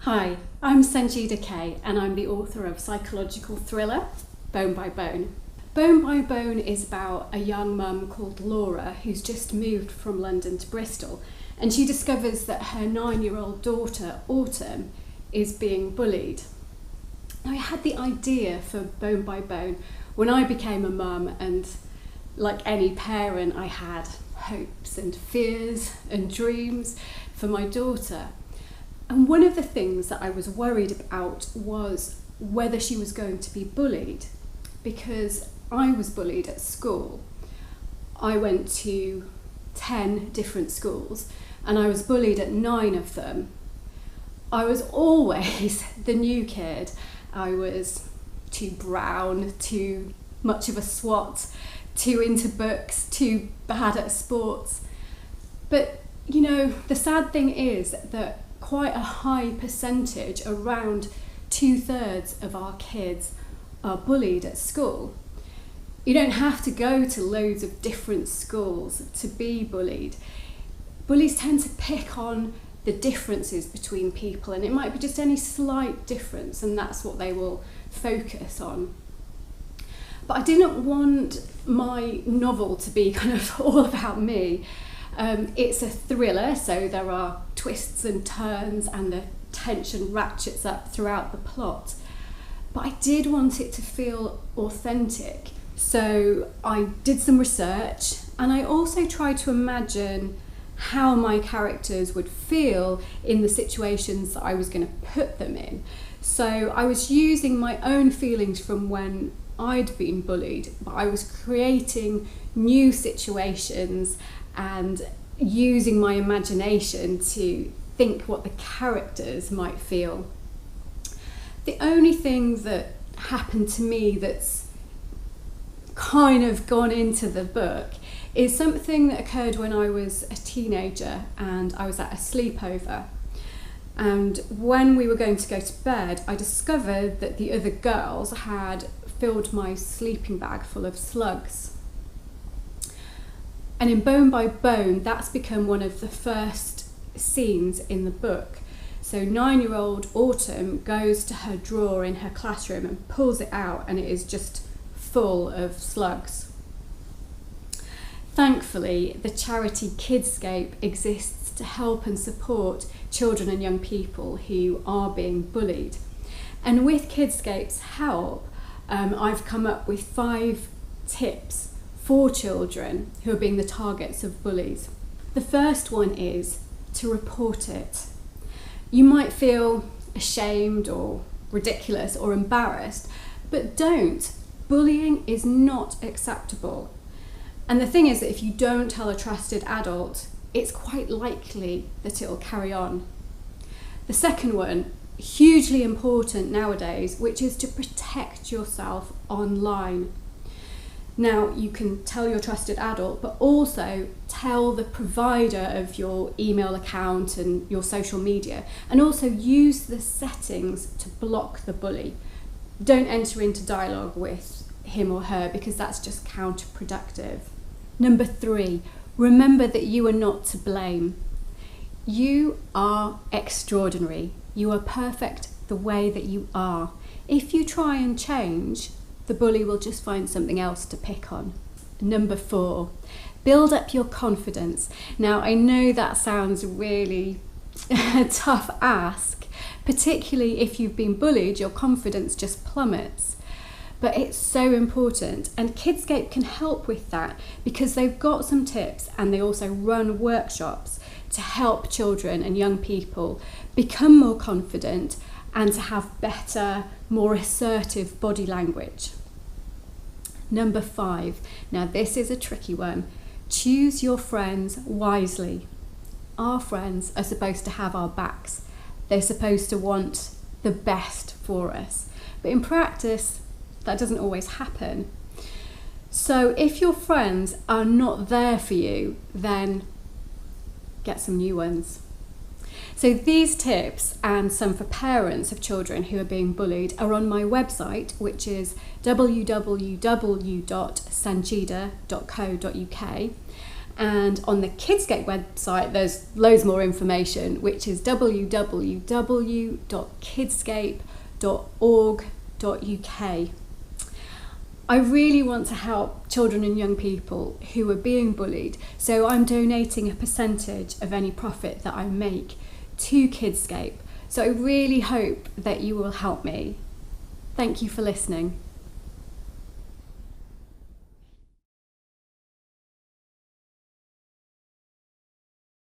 Hi, I'm Sanjida Kay and I'm the author of psychological thriller Bone by Bone. Bone by Bone is about a young mum called Laura who's just moved from London to Bristol, and she discovers that her 9-year-old daughter Autumn is being bullied. Now, I had the idea for Bone by Bone when I became a mum, and like any parent I had hopes and fears and dreams for my daughter. And one of the things that I was worried about was whether she was going to be bullied, because I was bullied at school. I went to 10 different schools and I was bullied at 9 of them. I was always the new kid. I was too brown, too much of a swot, too into books, too bad at sports. But you know, the sad thing is that quite a high percentage, around 2/3 of our kids, are bullied at school. You don't have to go to loads of different schools to be bullied. Bullies tend to pick on the differences between people, and it might be just any slight difference, and that's what they will focus on. But I didn't want my novel to be kind of all about me. It's a thriller, so there are twists and turns and the tension ratchets up throughout the plot. But I did want it to feel authentic. So I did some research, and I also tried to imagine how my characters would feel in the situations that I was going to put them in. So I was using my own feelings from when I'd been bullied, but I was creating new situations and using my imagination to think what the characters might feel. The only thing that happened to me that's kind of gone into the book is something that occurred when I was a teenager and I was at a sleepover. And when we were going to go to bed, I discovered that the other girls had filled my sleeping bag full of slugs. And in Bone by Bone, that's become one of the first scenes in the book. So 9-year-old Autumn goes to her drawer in her classroom and pulls it out, and it is just full of slugs. Thankfully, the charity Kidscape exists to help and support children and young people who are being bullied. And with Kidscape's help, I've come up with 5 tips for children who are being the targets of bullies. The first one is to report it. You might feel ashamed or ridiculous or embarrassed, but don't. Bullying is not acceptable. And the thing is that if you don't tell a trusted adult, it's quite likely that it'll carry on. The second one, hugely important nowadays, which is to protect yourself online. Now, you can tell your trusted adult, but also tell the provider of your email account and your social media, and also use the settings to block the bully. Don't enter into dialogue with him or her, because that's just counterproductive. Number 3, remember that you are not to blame. You are extraordinary. You are perfect the way that you are. If you try and change, the bully will just find something else to pick on. Number 4, build up your confidence. Now, I know that sounds really a tough ask, particularly if you've been bullied, your confidence just plummets. But it's so important, and Kidscape can help with that because they've got some tips, and they also run workshops to help children and young people become more confident and to have better, more assertive body language. Number 5, now this is a tricky one. Choose your friends wisely. Our friends are supposed to have our backs. They're supposed to want the best for us. But in practice, that doesn't always happen. So if your friends are not there for you, then get some new ones. So these tips, and some for parents of children who are being bullied, are on my website, which is www.sanjida.co.uk. And on the Kidscape website, there's loads more information, which is www.kidscape.org.uk. I really want to help children and young people who are being bullied, so I'm donating a percentage of any profit that I make to Kidscape. So I really hope that you will help me. Thank you for listening.